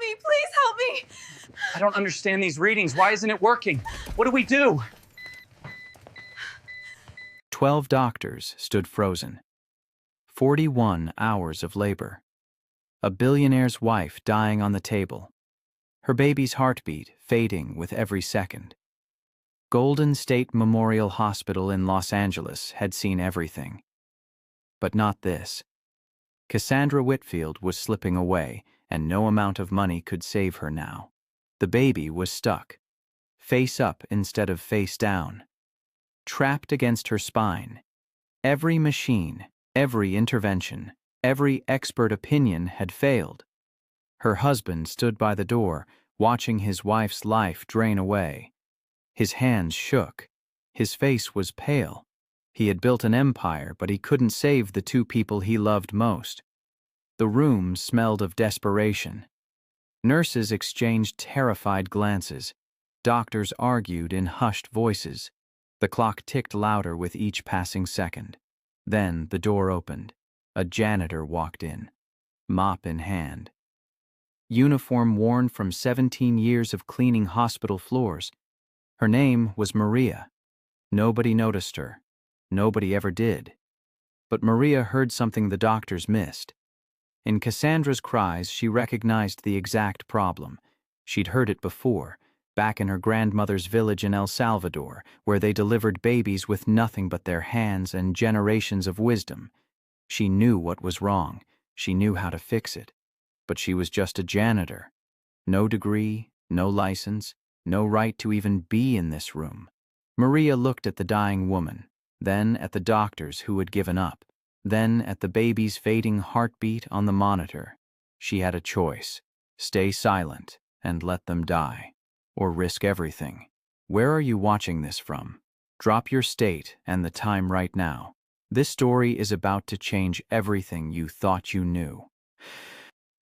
me! Please help me! I don't understand these readings. Why isn't it working? What do we do? 12 doctors stood frozen. 41 hours of labor. A billionaire's wife dying on the table. Her baby's heartbeat fading with every second. Golden State Memorial Hospital in Los Angeles had seen everything. But not this. Cassandra Whitfield was slipping away, and no amount of money could save her now. The baby was stuck, face up instead of face down, trapped against her spine. Every machine, every intervention, every expert opinion had failed. Her husband stood by the door, watching his wife's life drain away. His hands shook. His face was pale. He had built an empire, but he couldn't save the two people he loved most. The room smelled of desperation. Nurses exchanged terrified glances. Doctors argued in hushed voices. The clock ticked louder with each passing second. Then the door opened. A janitor walked in, mop in hand. Uniform worn from 17 years of cleaning hospital floors. Her name was Maria. Nobody noticed her. Nobody ever did. But Maria heard something the doctors missed. In Cassandra's cries, she recognized the exact problem. She'd heard it before, back in her grandmother's village in El Salvador, where they delivered babies with nothing but their hands and generations of wisdom. She knew what was wrong. She knew how to fix it. But she was just a janitor. No degree, no license, no right to even be in this room. Maria looked at the dying woman, then at the doctors who had given up, then at the baby's fading heartbeat on the monitor. She had a choice: stay silent and let them die, or risk everything. Where are you watching this from? Drop your state and the time right now. This story is about to change everything you thought you knew.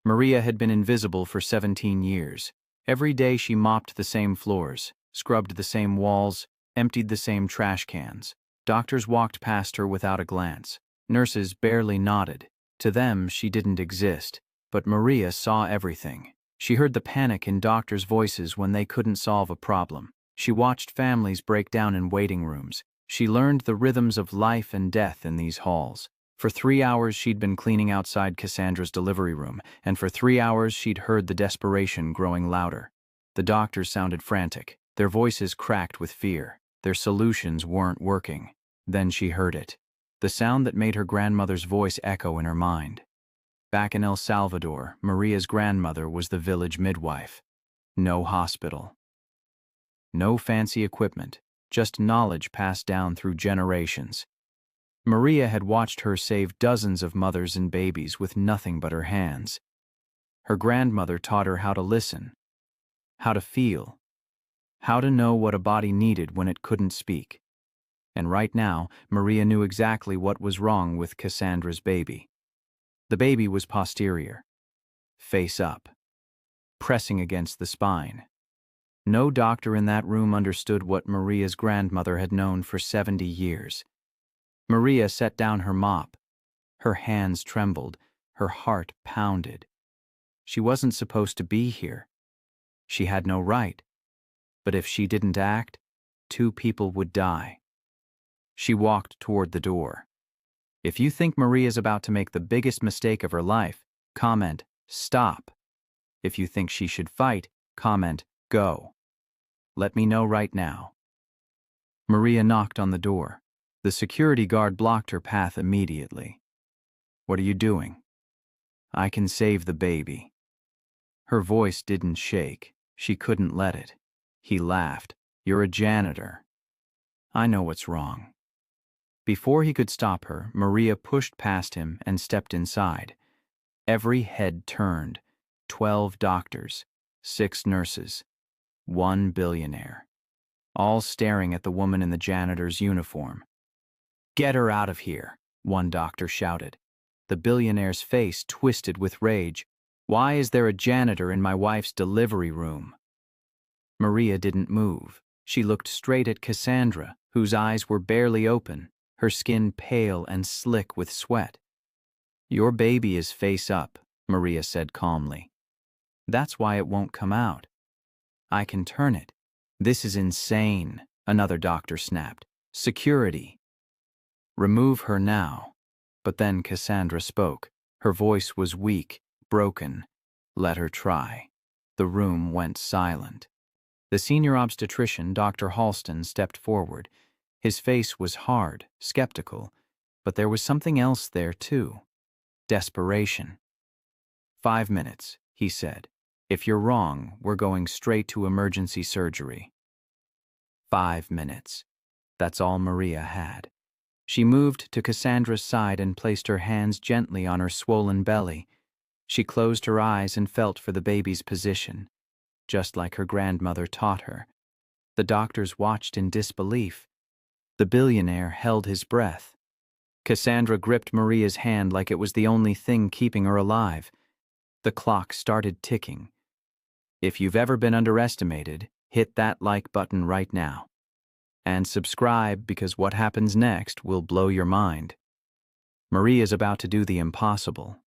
Maria had been invisible for 17 years. Every day she mopped the same floors, scrubbed the same walls, emptied the same trash cans. Doctors walked past her without a glance. Nurses barely nodded. To them, she didn't exist. But Maria saw everything. She heard the panic in doctors' voices when they couldn't solve a problem. She watched families break down in waiting rooms. She learned the rhythms of life and death in these halls. For 3 hours she'd been cleaning outside Cassandra's delivery room, and for 3 hours she'd heard the desperation growing louder. The doctors sounded frantic. Their voices cracked with fear. Their solutions weren't working. Then she heard it. The sound that made her grandmother's voice echo in her mind. Back in El Salvador, Maria's grandmother was the village midwife. No hospital. No fancy equipment, just knowledge passed down through generations. Maria had watched her save dozens of mothers and babies with nothing but her hands. Her grandmother taught her how to listen, how to feel, how to know what a body needed when it couldn't speak. And right now, Maria knew exactly what was wrong with Cassandra's baby. The baby was posterior, face up, pressing against the spine. No doctor in that room understood what Maria's grandmother had known for 70 years. Maria set down her mop. Her hands trembled, her heart pounded. She wasn't supposed to be here. She had no right. But if she didn't act, 2 people would die. She walked toward the door. If you think Maria's about to make the biggest mistake of her life, comment, "Stop." If you think she should fight, comment, "Go." Let me know right now. Maria knocked on the door. The security guard blocked her path immediately. "What are you doing?" "I can save the baby." Her voice didn't shake. She couldn't let it. He laughed. "You're a janitor." "I know what's wrong." Before he could stop her, Maria pushed past him and stepped inside. Every head turned. 12 doctors, 6 nurses, 1 billionaire, all staring at the woman in the janitor's uniform. "Get her out of here," one doctor shouted. The billionaire's face twisted with rage. "Why is there a janitor in my wife's delivery room?" Maria didn't move. She looked straight at Cassandra, whose eyes were barely open, her skin pale and slick with sweat. "Your baby is face up," Maria said calmly. That's why it won't come out. I can turn it. This is insane, another doctor snapped. Security. Remove her now. But then Cassandra spoke. Her voice was weak, broken. Let her try. The room went silent. The senior obstetrician, Dr. Halston, stepped forward. His face was hard, skeptical, but there was something else there too. Desperation. 5 minutes, he said. If you're wrong, we're going straight to emergency surgery. 5 minutes. That's all Maria had. She moved to Cassandra's side and placed her hands gently on her swollen belly. She closed her eyes and felt for the baby's position, just like her grandmother taught her. The doctors watched in disbelief. The billionaire held his breath. Cassandra gripped Maria's hand like it was the only thing keeping her alive. The clock started ticking. If you've ever been underestimated, hit that like button right now. And subscribe, because what happens next will blow your mind. Maria's about to do the impossible.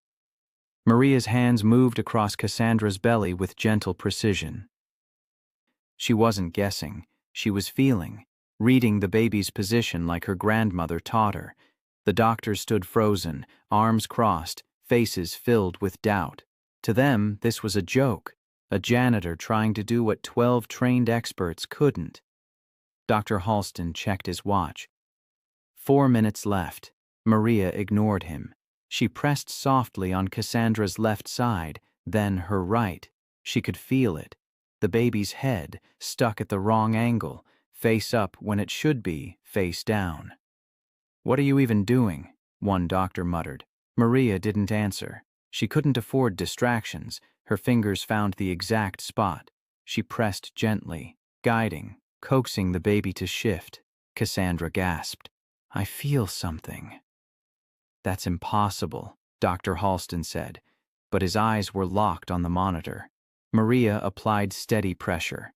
Maria's hands moved across Cassandra's belly with gentle precision. She wasn't guessing. She was feeling, reading the baby's position like her grandmother taught her. The doctors stood frozen, arms crossed, faces filled with doubt. To them, this was a joke, a janitor trying to do what 12 trained experts couldn't. Dr. Halston checked his watch. 4 minutes left. Maria ignored him. She pressed softly on Cassandra's left side, then her right. She could feel it. The baby's head, stuck at the wrong angle, face up when it should be face down. "What are you even doing?" one doctor muttered. Maria didn't answer. She couldn't afford distractions. Her fingers found the exact spot. She pressed gently, guiding, coaxing the baby to shift. Cassandra gasped. "I feel something." "That's impossible," Dr. Halston said, but his eyes were locked on the monitor. Maria applied steady pressure,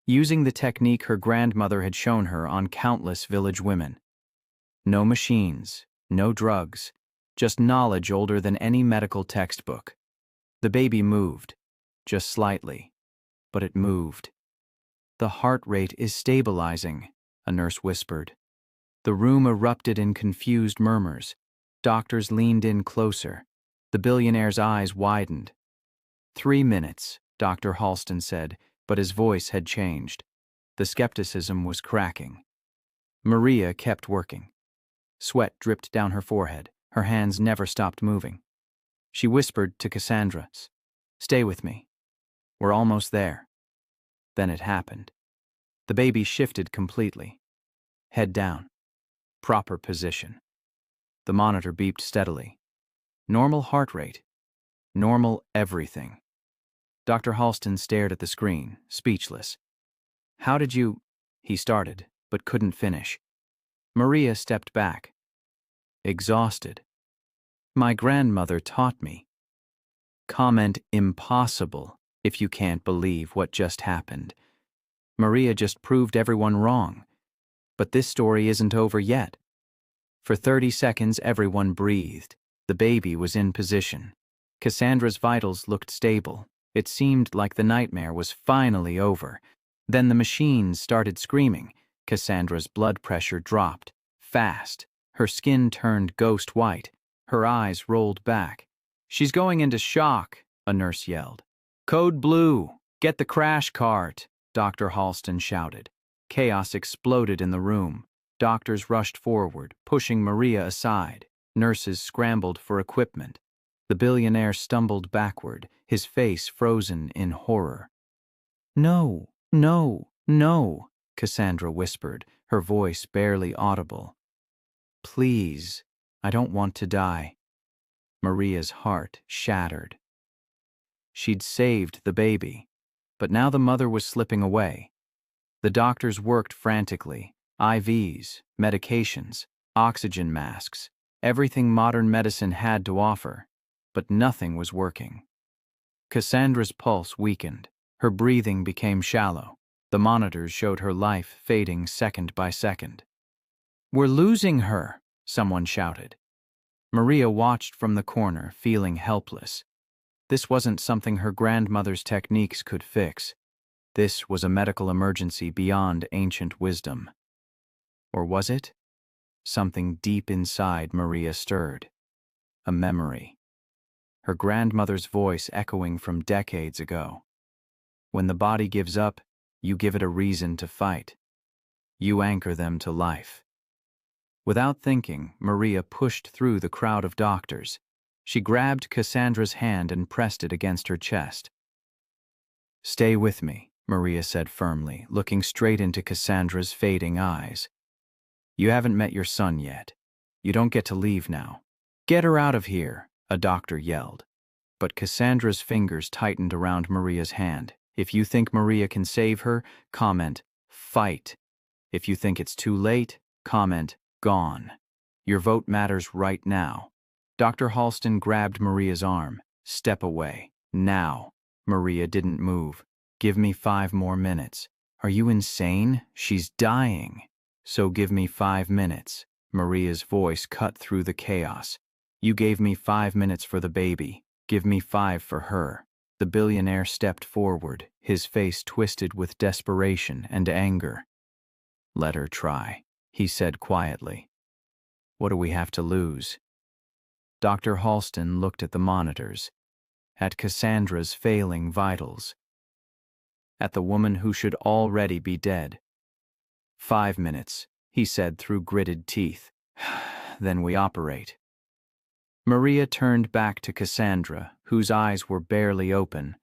using the technique her grandmother had shown her on countless village women. No machines, no drugs, just knowledge older than any medical textbook. The baby moved, just slightly, but it moved. "The heart rate is stabilizing," a nurse whispered. The room erupted in confused murmurs. Doctors leaned in closer. The billionaire's eyes widened. 3 minutes, Dr. Halston said, but his voice had changed. The skepticism was cracking. Maria kept working. Sweat dripped down her forehead. Her hands never stopped moving. She whispered to Cassandra, "Stay with me. We're almost there." Then it happened. The baby shifted completely. Head down. Proper position. The monitor beeped steadily. Normal heart rate. Normal everything. Dr. Halston stared at the screen, speechless. "How did you—" he started, but couldn't finish. Maria stepped back. Exhausted. "My grandmother taught me. Comment impossible if you can't believe what just happened. Maria just proved everyone wrong. But this story isn't over yet." For 30 seconds, everyone breathed. The baby was in position. Cassandra's vitals looked stable. It seemed like the nightmare was finally over. Then the machines started screaming. Cassandra's blood pressure dropped. Fast. Her skin turned ghost white. Her eyes rolled back. "She's going into shock," a nurse yelled. "Code blue! Get the crash cart!" Dr. Halston shouted. Chaos exploded in the room. Doctors rushed forward, pushing Maria aside. Nurses scrambled for equipment. The billionaire stumbled backward, his face frozen in horror. "No, no, no," Cassandra whispered, her voice barely audible. "Please, I don't want to die." Maria's heart shattered. She'd saved the baby, but now the mother was slipping away. The doctors worked frantically. IVs, medications, oxygen masks, everything modern medicine had to offer, but nothing was working. Cassandra's pulse weakened. Her breathing became shallow. The monitors showed her life fading second by second. "We're losing her," someone shouted. Maria watched from the corner, feeling helpless. This wasn't something her grandmother's techniques could fix. This was a medical emergency beyond ancient wisdom. Or was it? Something deep inside Maria stirred. A memory. Her grandmother's voice echoing from decades ago. When the body gives up, you give it a reason to fight. You anchor them to life. Without thinking, Maria pushed through the crowd of doctors. She grabbed Cassandra's hand and pressed it against her chest. "Stay with me," Maria said firmly, looking straight into Cassandra's fading eyes. "You haven't met your son yet. You don't get to leave now." "Get her out of here," a doctor yelled. But Cassandra's fingers tightened around Maria's hand. If you think Maria can save her, comment, "Fight." If you think it's too late, comment, "Gone." Your vote matters right now. Dr. Halston grabbed Maria's arm. "Step away. Now." Maria didn't move. "Give me 5 more minutes." "Are you insane? She's dying." "So give me 5 minutes." Maria's voice cut through the chaos. "You gave me 5 minutes for the baby. Give me 5 for her." The billionaire stepped forward, his face twisted with desperation and anger. "Let her try," he said quietly. "What do we have to lose?" Dr. Halston looked at the monitors, at Cassandra's failing vitals, at the woman who should already be dead. 5 minutes, he said through gritted teeth. "Then we operate." Maria turned back to Cassandra, whose eyes were barely open.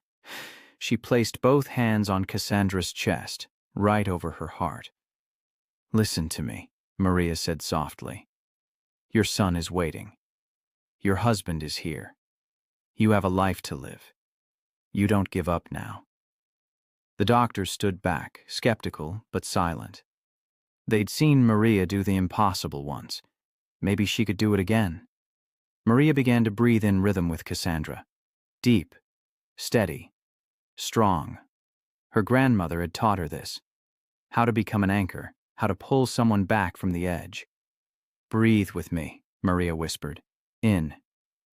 She placed both hands on Cassandra's chest, right over her heart. "Listen to me," Maria said softly. "Your son is waiting. Your husband is here. You have a life to live. You don't give up now." The doctors stood back, skeptical but silent. They'd seen Maria do the impossible once. Maybe she could do it again. Maria began to breathe in rhythm with Cassandra. Deep, steady, strong. Her grandmother had taught her this. How to become an anchor, how to pull someone back from the edge. "Breathe with me," Maria whispered. "In,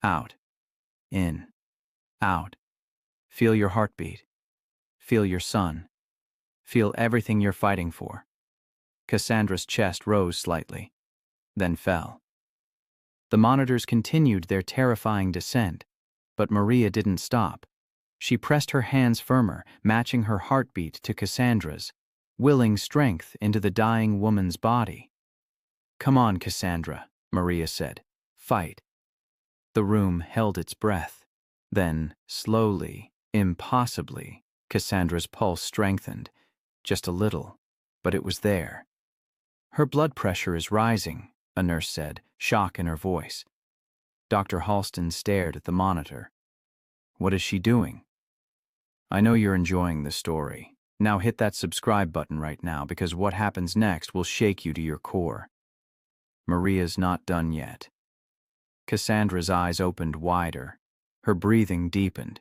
out, in, out. Feel your heartbeat. Feel your son. Feel everything you're fighting for." Cassandra's chest rose slightly, then fell. The monitors continued their terrifying descent, but Maria didn't stop. She pressed her hands firmer, matching her heartbeat to Cassandra's, willing strength into the dying woman's body. "Come on, Cassandra," Maria said. "Fight." The room held its breath. Then, slowly, impossibly, Cassandra's pulse strengthened. Just a little, but it was there. "Her blood pressure is rising," a nurse said, shock in her voice. Dr. Halston stared at the monitor. "What is she doing?" "I know you're enjoying the story. Now hit that subscribe button right now, because what happens next will shake you to your core." Maria's not done yet. Cassandra's eyes opened wider. Her breathing deepened.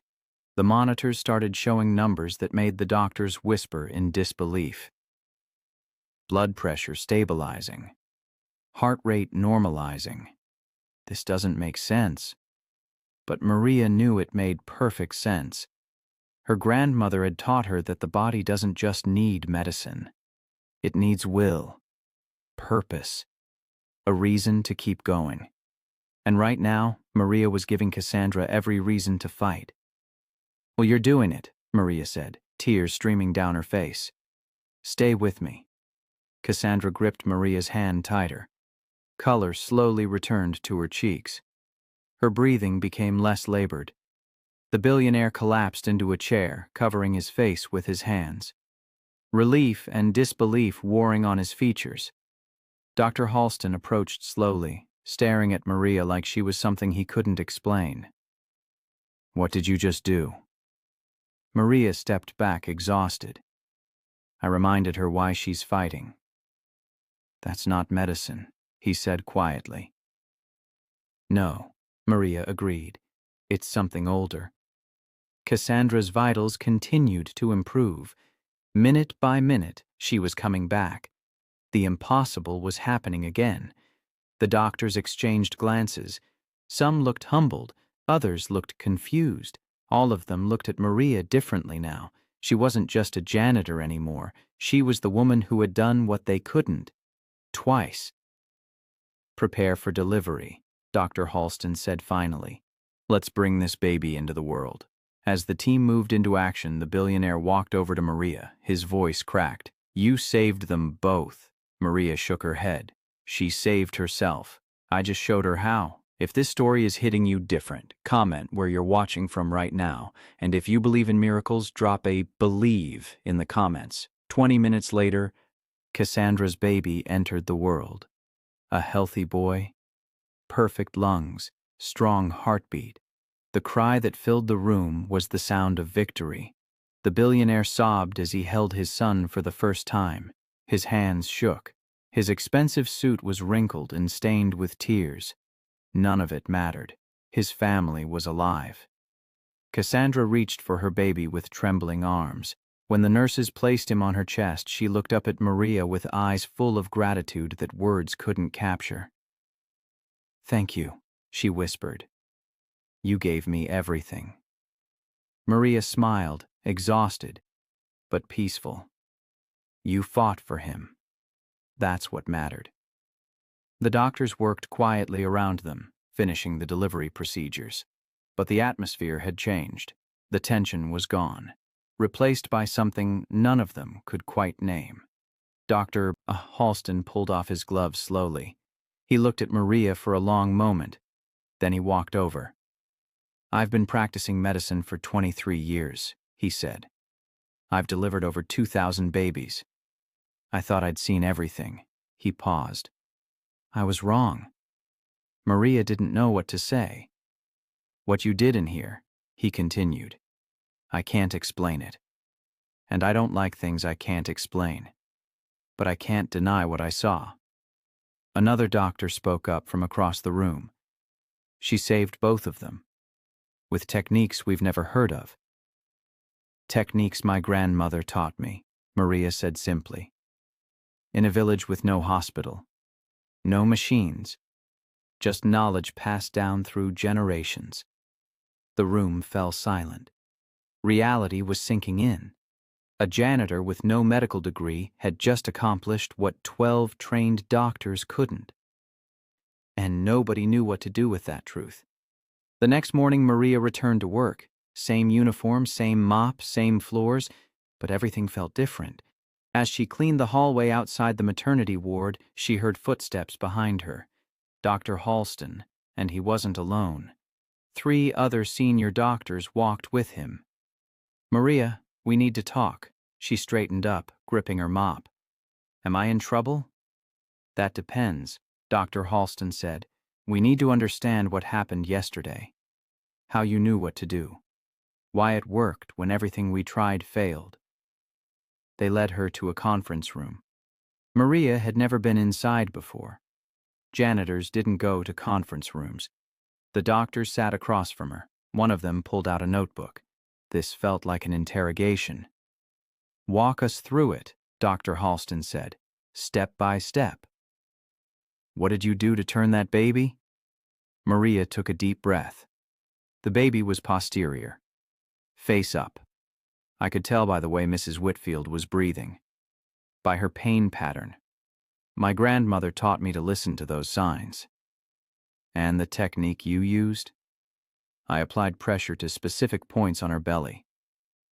The monitors started showing numbers that made the doctors whisper in disbelief. Blood pressure stabilizing. Heart rate normalizing. This doesn't make sense. But Maria knew it made perfect sense. Her grandmother had taught her that the body doesn't just need medicine. It needs will, purpose, a reason to keep going. And right now, Maria was giving Cassandra every reason to fight. "Well, you're doing it," Maria said, tears streaming down her face. "Stay with me." Cassandra gripped Maria's hand tighter. Color slowly returned to her cheeks. Her breathing became less labored. The billionaire collapsed into a chair, covering his face with his hands. Relief and disbelief warring on his features. Dr. Halston approached slowly, staring at Maria like she was something he couldn't explain. "What did you just do?" Maria stepped back, exhausted. I reminded her why she's fighting. "That's not medicine," he said quietly. "No," Maria agreed. "It's something older." Cassandra's vitals continued to improve. Minute by minute, she was coming back. The impossible was happening again. The doctors exchanged glances. Some looked humbled, others looked confused, All of them looked at Maria differently now. She wasn't just a janitor anymore. She was the woman who had done what they couldn't. Twice. "Prepare for delivery," Dr. Halston said finally. "Let's bring this baby into the world." As the team moved into action, the billionaire walked over to Maria, his voice cracked. "You saved them both." Maria shook her head. "She saved herself. I just showed her how." If this story is hitting you different, comment where you're watching from right now. And if you believe in miracles, drop a "believe" in the comments. 20 minutes later, Cassandra's baby entered the world. A healthy boy, perfect lungs, strong heartbeat. The cry that filled the room was the sound of victory. The billionaire sobbed as he held his son for the first time. His hands shook. His expensive suit was wrinkled and stained with tears. None of it mattered. His family was alive. Cassandra reached for her baby with trembling arms. When the nurses placed him on her chest, she looked up at Maria with eyes full of gratitude that words couldn't capture. "Thank you," she whispered. "You gave me everything." Maria smiled, exhausted, but peaceful. "You fought for him. That's what mattered." The doctors worked quietly around them, finishing the delivery procedures. But the atmosphere had changed. The tension was gone, replaced by something none of them could quite name. Dr. Halston pulled off his gloves slowly. He looked at Maria for a long moment. Then he walked over. "I've been practicing medicine for 23 years, he said. "I've delivered over 2,000 babies. I thought I'd seen everything." He paused. "I was wrong." Maria didn't know what to say. "What you did in here," he continued, "I can't explain it. And I don't like things I can't explain. But I can't deny what I saw." Another doctor spoke up from across the room. "She saved both of them. With techniques we've never heard of." "Techniques my grandmother taught me," Maria said simply. "In a village with no hospital. No machines. Just knowledge passed down through generations." The room fell silent. Reality was sinking in. A janitor with no medical degree had just accomplished what 12 trained doctors couldn't. And nobody knew what to do with that truth. The next morning, Maria returned to work. Same uniform, same mop, same floors, but everything felt different. As she cleaned the hallway outside the maternity ward, she heard footsteps behind her. Dr. Halston, and he wasn't alone. 3 other senior doctors walked with him. "Maria, we need to talk." She straightened up, gripping her mop. "Am I in trouble?" "That depends," Dr. Halston said. "We need to understand what happened yesterday. How you knew what to do. Why it worked when everything we tried failed." They led her to a conference room. Maria had never been inside before. Janitors didn't go to conference rooms. The doctors sat across from her. One of them pulled out a notebook. This felt like an interrogation. "Walk us through it," Dr. Halston said, "step by step." "What did you do to turn that baby?" Maria took a deep breath. The baby was posterior, face up. I could tell by the way Mrs. Whitfield was breathing, by her pain pattern. My grandmother taught me to listen to those signs. "And the technique you used?" I applied pressure to specific points on her belly.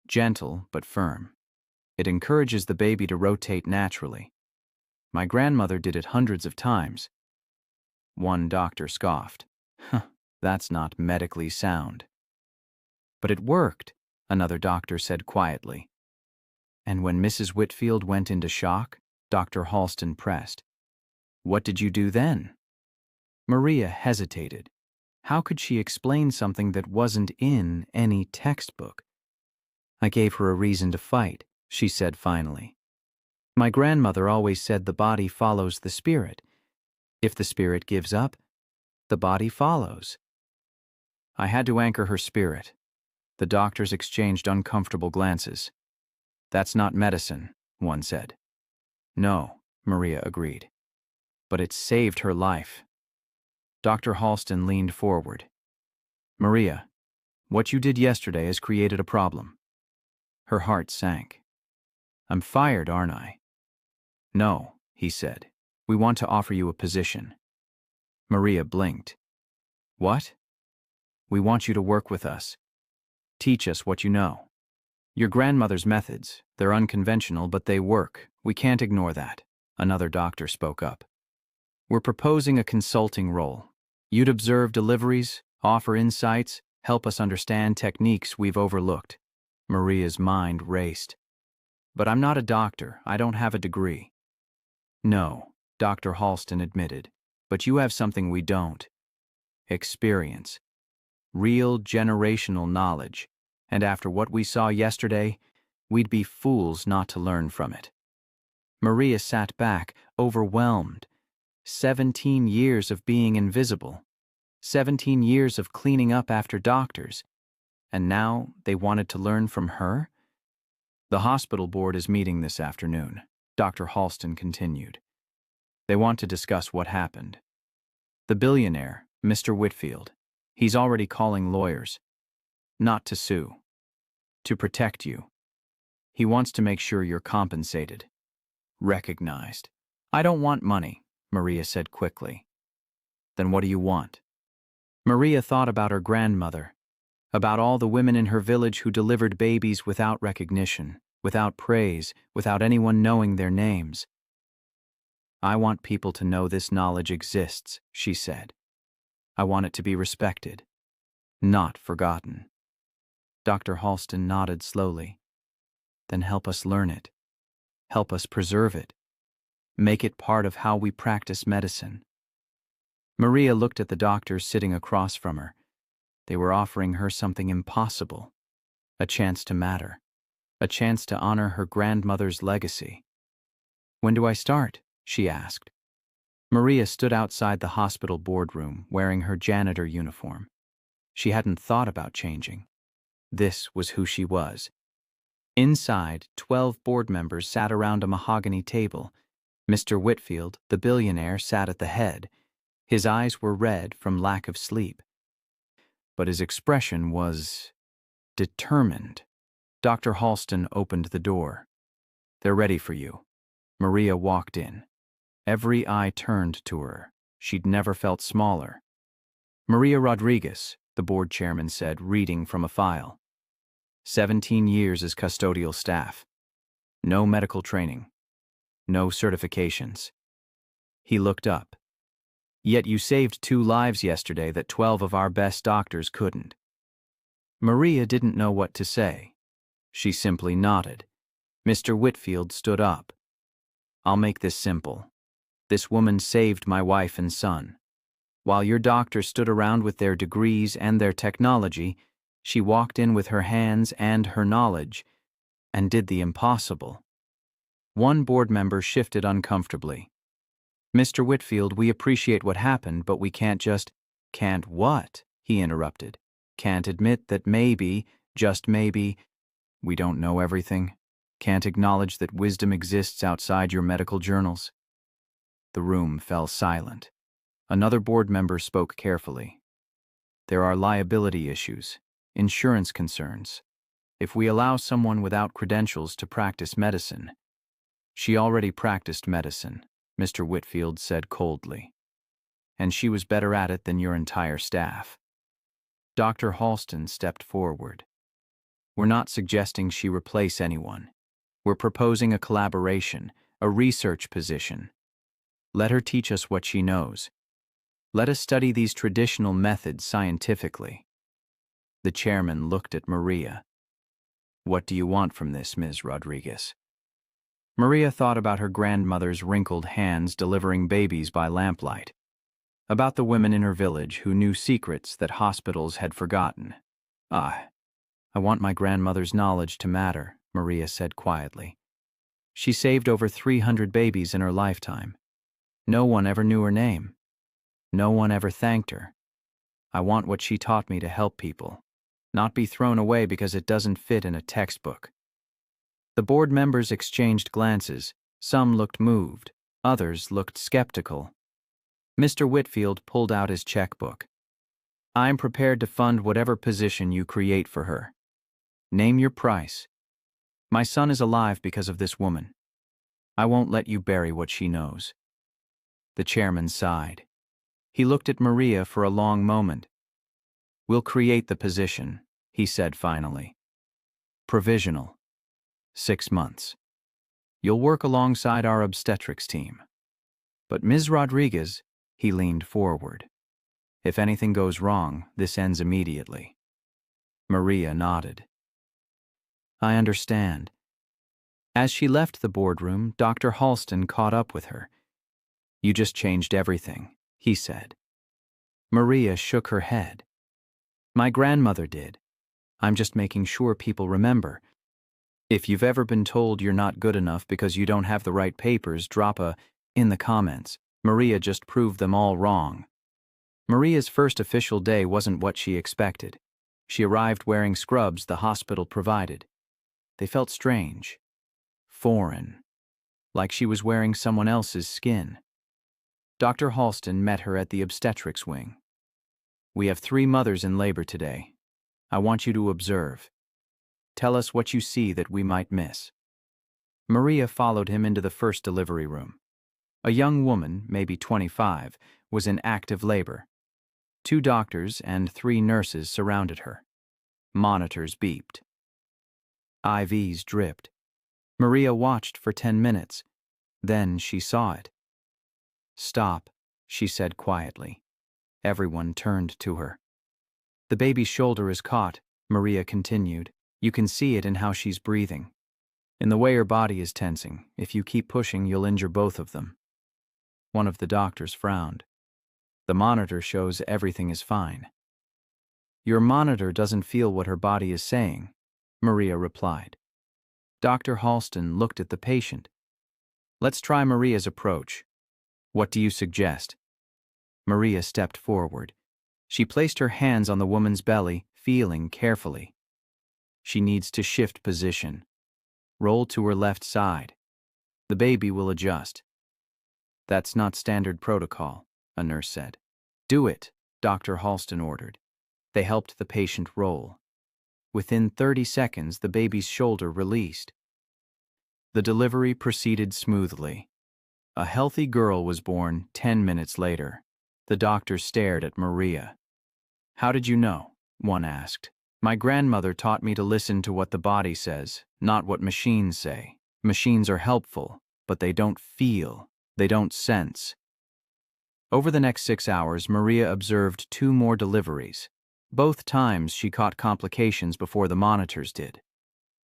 Gentle but firm. It encourages the baby to rotate naturally. My grandmother did it hundreds of times. One doctor scoffed. "Huh, that's not medically sound." "But it worked," another doctor said quietly. "And when Mrs. Whitfield went into shock," Dr. Halston pressed, "what did you do then?" Maria hesitated. How could she explain something that wasn't in any textbook? "I gave her a reason to fight," she said finally. "My grandmother always said the body follows the spirit. If the spirit gives up, the body follows." I had to anchor her spirit. The doctors exchanged uncomfortable glances. "That's not medicine," one said. "No," Maria agreed. "But it saved her life." Dr. Halston leaned forward. "Maria, What you did yesterday has created a problem." Her heart sank. "I'm fired, aren't I?" "No," he said. "We want to offer you a position." Maria blinked. "What?" "We want you to work with us. Teach us what you know. Your grandmother's methods, they're unconventional, but they work. We can't ignore that." Another doctor spoke up. "We're proposing a consulting role. You'd observe deliveries, offer insights, help us understand techniques we've overlooked." Maria's mind raced. "But I'm not a doctor. I don't have a degree." "No," Dr. Halston admitted, "but you have something we don't. Experience. Real generational knowledge. And after what we saw yesterday, we'd be fools not to learn from it." Maria sat back, overwhelmed. 17 years of being invisible. 17 years of cleaning up after doctors. And now they wanted to learn from her? "The hospital board is meeting this afternoon," Dr. Halston continued. "They want to discuss what happened. The billionaire, Mr. Whitfield, he's already calling lawyers. Not to sue. To protect you. He wants to make sure you're compensated. Recognized." "I don't want money," Maria said quickly. "Then what do you want?" Maria thought about her grandmother, about all the women in her village who delivered babies without recognition, without praise, without anyone knowing their names. "I want people to know this knowledge exists," she said. "I want it to be respected, not forgotten." Dr. Halston nodded slowly. "Then help us learn it. Help us preserve it. Make it part of how we practice medicine." Maria looked at the doctors sitting across from her. They were offering her something impossible. A chance to matter. A chance to honor her grandmother's legacy. "When do I start?" she asked. Maria stood outside the hospital boardroom wearing her janitor uniform. She hadn't thought about changing. This was who she was. Inside, 12 board members sat around a mahogany table. Mr. Whitfield, the billionaire, sat at the head. His eyes were red from lack of sleep. But his expression was determined. Dr. Halston opened the door. "They're ready for you." Maria walked in. Every eye turned to her. She'd never felt smaller. "Maria Rodriguez," the board chairman said, reading from a file. 17 years as custodial staff. No medical training. No certifications." He looked up. "Yet you saved 2 lives yesterday that 12 of our best doctors couldn't." Maria didn't know what to say. She simply nodded. Mr. Whitfield stood up. "I'll make this simple. This woman saved my wife and son. While your doctors stood around with their degrees and their technology, she walked in with her hands and her knowledge and did the impossible." One board member shifted uncomfortably. "Mr. Whitfield, we appreciate what happened, but we can't just—" "Can't what?" he interrupted. "Can't admit that maybe, just maybe, we don't know everything? Can't acknowledge that wisdom exists outside your medical journals?" The room fell silent. Another board member spoke carefully. "There are liability issues, insurance concerns. If we allow someone without credentials to practice medicine—" "She already practiced medicine," Mr. Whitfield said coldly. "And she was better at it than your entire staff." Dr. Halston stepped forward. "We're not suggesting she replace anyone. We're proposing a collaboration, a research position. Let her teach us what she knows. Let us study these traditional methods scientifically." The chairman looked at Maria. "What do you want from this, Ms. Rodriguez?" Maria thought about her grandmother's wrinkled hands delivering babies by lamplight, about the women in her village who knew secrets that hospitals had forgotten. "I want my grandmother's knowledge to matter," Maria said quietly. "She saved over 300 babies in her lifetime. No one ever knew her name. No one ever thanked her. I want what she taught me to help people, not be thrown away because it doesn't fit in a textbook." The board members exchanged glances. Some looked moved. Others looked skeptical. Mr. Whitfield pulled out his checkbook. I'm prepared to fund whatever position you create for her. Name your price. My son is alive because of this woman. I won't let you bury what she knows." The chairman sighed. He looked at Maria for a long moment. "We'll create the position," he said finally. "Provisional. 6 months. You'll work alongside our obstetrics team. But Ms. Rodriguez," he leaned forward, "if anything goes wrong, this ends immediately." Maria nodded. "I understand." As she left the boardroom, Dr. Halston caught up with her. "You just changed everything," he said. Maria shook her head. "My grandmother did. I'm just making sure people remember. If you've ever been told you're not good enough because you don't have the right papers, drop a in the comments. Maria just proved them all wrong." Maria's first official day wasn't what she expected. She arrived wearing scrubs the hospital provided. They felt strange, foreign, like she was wearing someone else's skin. Dr. Halston met her at the obstetrics wing. "We have 3 mothers in labor today. I want you to observe. Tell us what you see that we might miss." Maria followed him into the first delivery room. A young woman, maybe 25, was in active labor. 2 doctors and 3 nurses surrounded her. Monitors beeped. IVs dripped. Maria watched for 10 minutes. Then she saw it. "Stop," she said quietly. Everyone turned to her. "The baby's shoulder is caught," Maria continued. "You can see it in how she's breathing. In the way her body is tensing. If you keep pushing, you'll injure both of them." One of the doctors frowned. "The monitor shows everything is fine." "Your monitor doesn't feel what her body is saying," Maria replied. Dr. Halston looked at the patient. "Let's try Maria's approach. What do you suggest?" Maria stepped forward. She placed her hands on the woman's belly, feeling carefully. "She needs to shift position. Roll to her left side. The baby will adjust." "That's not standard protocol," a nurse said. "Do it," Dr. Halston ordered. They helped the patient roll. Within 30 seconds, the baby's shoulder released. The delivery proceeded smoothly. A healthy girl was born 10 minutes later. The doctor stared at Maria. "How did you know?" one asked. "My grandmother taught me to listen to what the body says, not what machines say. Machines are helpful, but they don't feel. They don't sense." Over the next 6 hours, Maria observed 2 more deliveries. Both times she caught complications before the monitors did.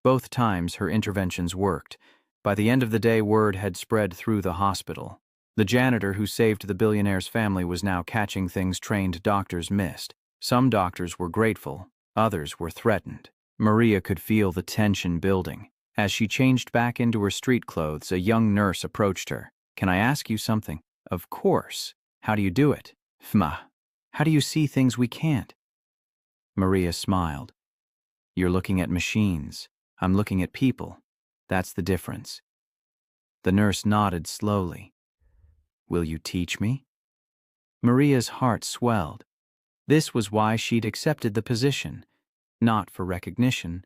Both times her interventions worked. By the end of the day, word had spread through the hospital. The janitor who saved the billionaire's family was now catching things trained doctors missed. Some doctors were grateful, others were threatened. Maria could feel the tension building. As she changed back into her street clothes, a young nurse approached her. "Can I ask you something?" "Of course. How do you do it?" "Fma. How do you see things we can't?" Maria smiled. "You're looking at machines. I'm looking at people. That's the difference." The nurse nodded slowly. "Will you teach me?" Maria's heart swelled. This was why she'd accepted the position, not for recognition,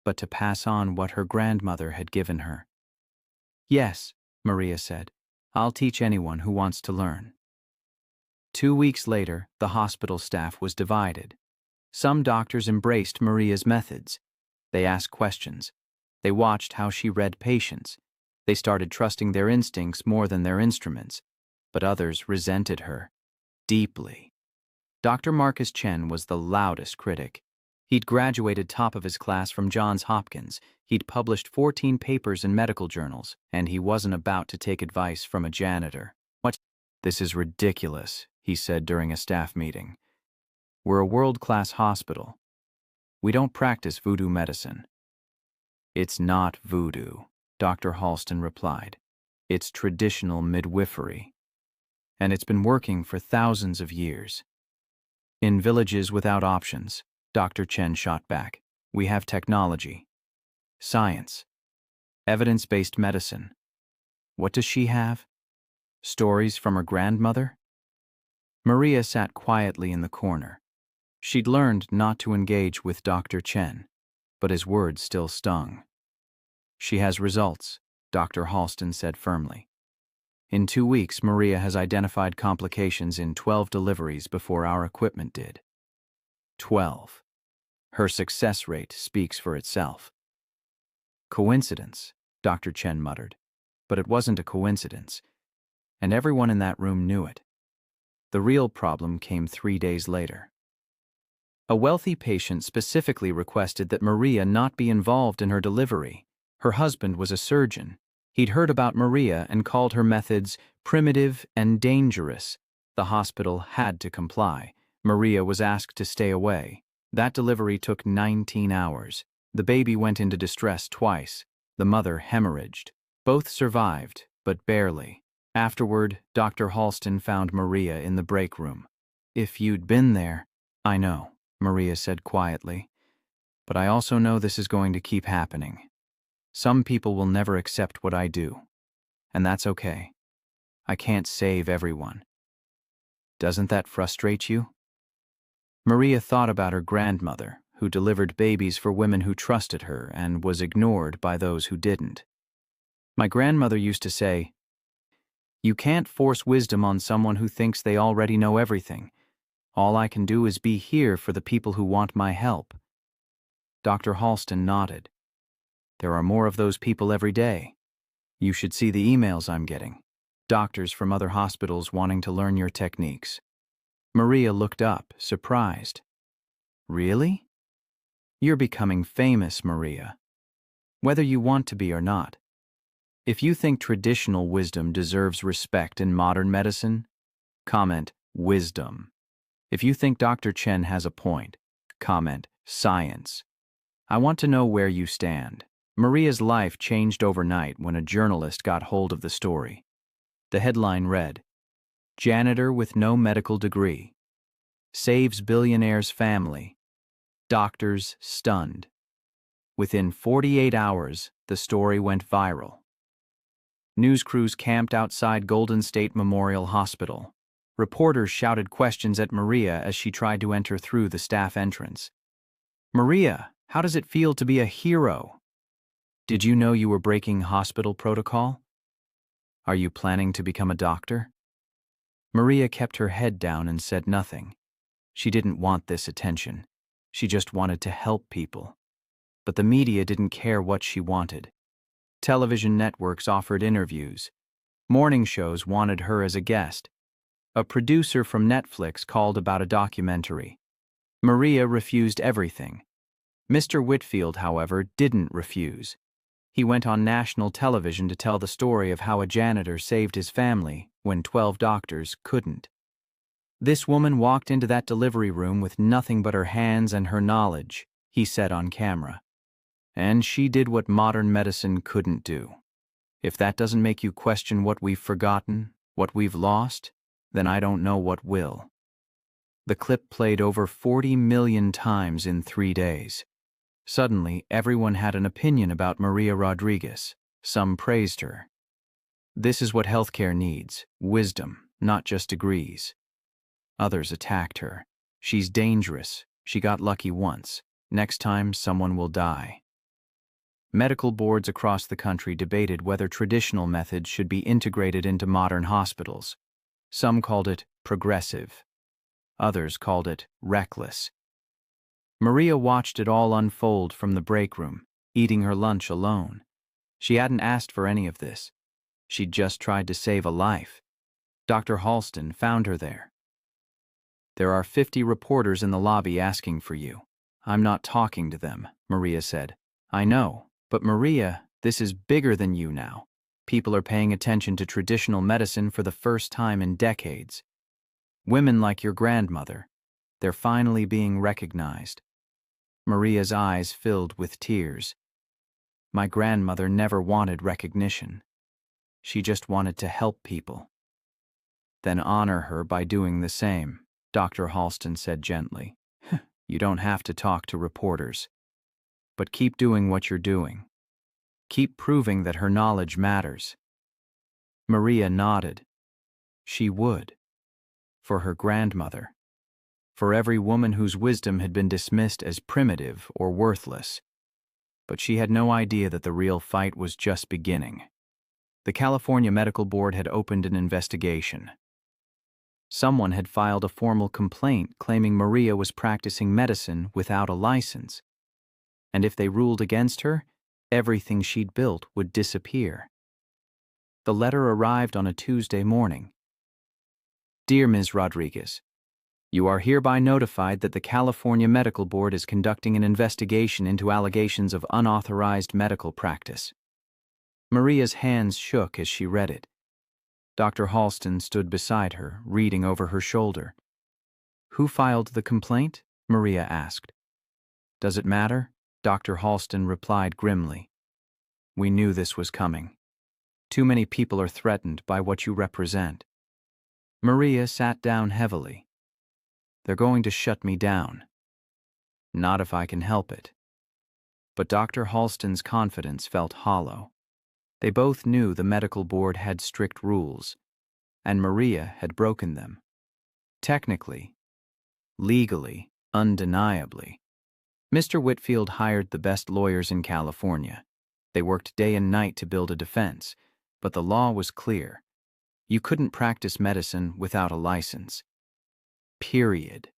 but to pass on what her grandmother had given her. "Yes," Maria said. "I'll teach anyone who wants to learn." 2 weeks later, the hospital staff was divided. Some doctors embraced Maria's methods. They asked questions. They watched how she read patients. They started trusting their instincts more than their instruments. But others resented her deeply. Dr. Marcus Chen was the loudest critic. He'd graduated top of his class from Johns Hopkins. He'd published 14 papers in medical journals, and he wasn't about to take advice from a janitor. "This is ridiculous," he said during a staff meeting. "We're a world-class hospital. We don't practice voodoo medicine." "It's not voodoo," Dr. Halston replied. "It's traditional midwifery. And it's been working for thousands of years." "In villages without options," Dr. Chen shot back, "we have technology, science, evidence-based medicine. What does she have? Stories from her grandmother?" Maria sat quietly in the corner. She'd learned not to engage with Dr. Chen, but his words still stung. "She has results," Dr. Halston said firmly. "In 2 weeks, Maria has identified complications in 12 deliveries before our equipment did." 12. Her success rate speaks for itself. "Coincidence," Dr. Chen muttered. But it wasn't a coincidence, and everyone in that room knew it. The real problem came 3 days later. A wealthy patient specifically requested that Maria not be involved in her delivery. Her husband was a surgeon. He'd heard about Maria and called her methods primitive and dangerous. The hospital had to comply. Maria was asked to stay away. That delivery took 19 hours. The baby went into distress twice. The mother hemorrhaged. Both survived, but barely. Afterward, Dr. Halston found Maria in the break room. "If you'd been there—" "I know," Maria said quietly. "But I also know this is going to keep happening. Some people will never accept what I do. And that's okay. I can't save everyone. Doesn't that frustrate you?" Maria thought about her grandmother, who delivered babies for women who trusted her and was ignored by those who didn't. "My grandmother used to say, 'You can't force wisdom on someone who thinks they already know everything. All I can do is be here for the people who want my help.'" Dr. Halston nodded. "There are more of those people every day. You should see the emails I'm getting. Doctors from other hospitals wanting to learn your techniques." Maria looked up, surprised. "Really? You're becoming famous, Maria. Whether you want to be or not. If you think traditional wisdom deserves respect in modern medicine, comment wisdom. If you think Dr. Chen has a point, comment science. I want to know where you stand." Maria's life changed overnight when a journalist got hold of the story. The headline read, "Janitor with no medical degree. Saves billionaire's family. Doctors stunned." Within 48 hours, the story went viral. News crews camped outside Golden State Memorial Hospital. Reporters shouted questions at Maria as she tried to enter through the staff entrance. "Maria, how does it feel to be a hero? Did you know you were breaking hospital protocol? Are you planning to become a doctor?" Maria kept her head down and said nothing. She didn't want this attention. She just wanted to help people. But the media didn't care what she wanted. Television networks offered interviews. Morning shows wanted her as a guest. A producer from Netflix called about a documentary. Maria refused everything. Mr. Whitfield, however, didn't refuse. He went on national television to tell the story of how a janitor saved his family when 12 doctors couldn't. "This woman walked into that delivery room with nothing but her hands and her knowledge," he said on camera. "And she did what modern medicine couldn't do. If that doesn't make you question what we've forgotten, what we've lost, then I don't know what will." The clip played over 40 million times in 3 days. Suddenly, everyone had an opinion about Maria Rodriguez. Some praised her. "This is what healthcare needs, wisdom, not just degrees." Others attacked her. "She's dangerous. She got lucky once. Next time, someone will die." Medical boards across the country debated whether traditional methods should be integrated into modern hospitals. Some called it progressive. Others called it reckless. Maria watched it all unfold from the break room, eating her lunch alone. She hadn't asked for any of this. She'd just tried to save a life. Dr. Halston found her there. "There are 50 reporters in the lobby asking for you." "I'm not talking to them," Maria said. "I know, but Maria, this is bigger than you now. People are paying attention to traditional medicine for the first time in decades. Women like your grandmother, they're finally being recognized." Maria's eyes filled with tears. "My grandmother never wanted recognition. She just wanted to help people." "Then honor her by doing the same," Dr. Halston said gently. "You don't have to talk to reporters. But keep doing what you're doing. Keep proving that her knowledge matters." Maria nodded. She would. For her grandmother. for every woman whose wisdom had been dismissed as primitive or worthless. But she had no idea that the real fight was just beginning. The California Medical Board had opened an investigation. Someone had filed a formal complaint claiming Maria was practicing medicine without a license. And if they ruled against her, everything she'd built would disappear. The letter arrived on a Tuesday morning. Dear Ms. Rodriguez, you are hereby notified that the California Medical Board is conducting an investigation into allegations of unauthorized medical practice. Maria's hands shook as she read it. Dr. Halston stood beside her, reading over her shoulder. Who filed the complaint? Maria asked. Does it matter? Dr. Halston replied grimly. We knew this was coming. Too many people are threatened by what you represent. Maria sat down heavily. They're going to shut me down. Not if I can help it. But Dr. Halston's confidence felt hollow. They both knew the medical board had strict rules, and Maria had broken them. Technically, legally, undeniably. Mr. Whitfield hired the best lawyers in California. They worked day and night to build a defense, but the law was clear. You couldn't practice medicine without a license. Period.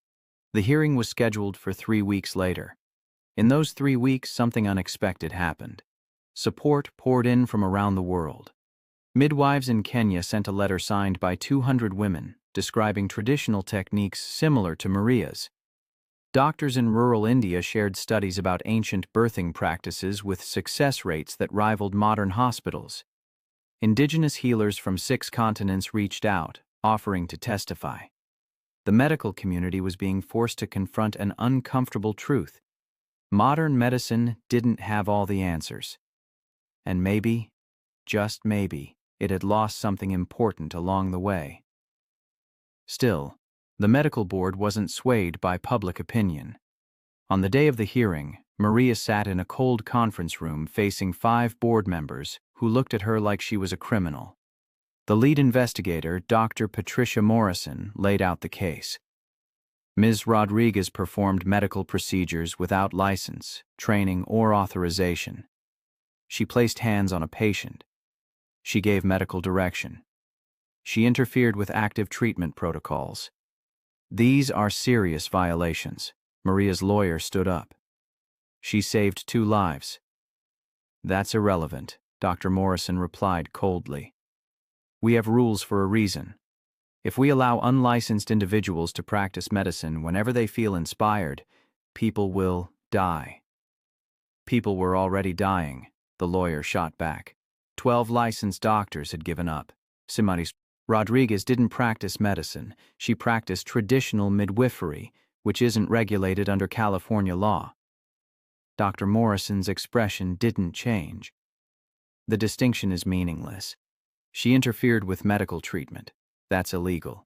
The hearing was scheduled for 3 weeks later. In those 3 weeks, something unexpected happened. Support poured in from around the world. Midwives in Kenya sent a letter signed by 200 women describing traditional techniques similar to Maria's. Doctors in rural India shared studies about ancient birthing practices with success rates that rivaled modern hospitals. Indigenous healers from 6 continents reached out, offering to testify. The medical community was being forced to confront an uncomfortable truth. Modern medicine didn't have all the answers. And maybe, just maybe, it had lost something important along the way. Still, the medical board wasn't swayed by public opinion. On the day of the hearing, Maria sat in a cold conference room facing 5 board members who looked at her like she was a criminal. The lead investigator, Dr. Patricia Morrison, laid out the case. Ms. Rodriguez performed medical procedures without license, training, or authorization. She placed hands on a patient. She gave medical direction. She interfered with active treatment protocols. These are serious violations. Maria's lawyer stood up. She saved 2 lives. That's irrelevant, Dr. Morrison replied coldly. We have rules for a reason. If we allow unlicensed individuals to practice medicine whenever they feel inspired, people will die. People were already dying, the lawyer shot back. 12 licensed doctors had given up. Rodriguez didn't practice medicine. She practiced traditional midwifery, which isn't regulated under California law. Dr. Morrison's expression didn't change. The distinction is meaningless. She interfered with medical treatment. That's illegal.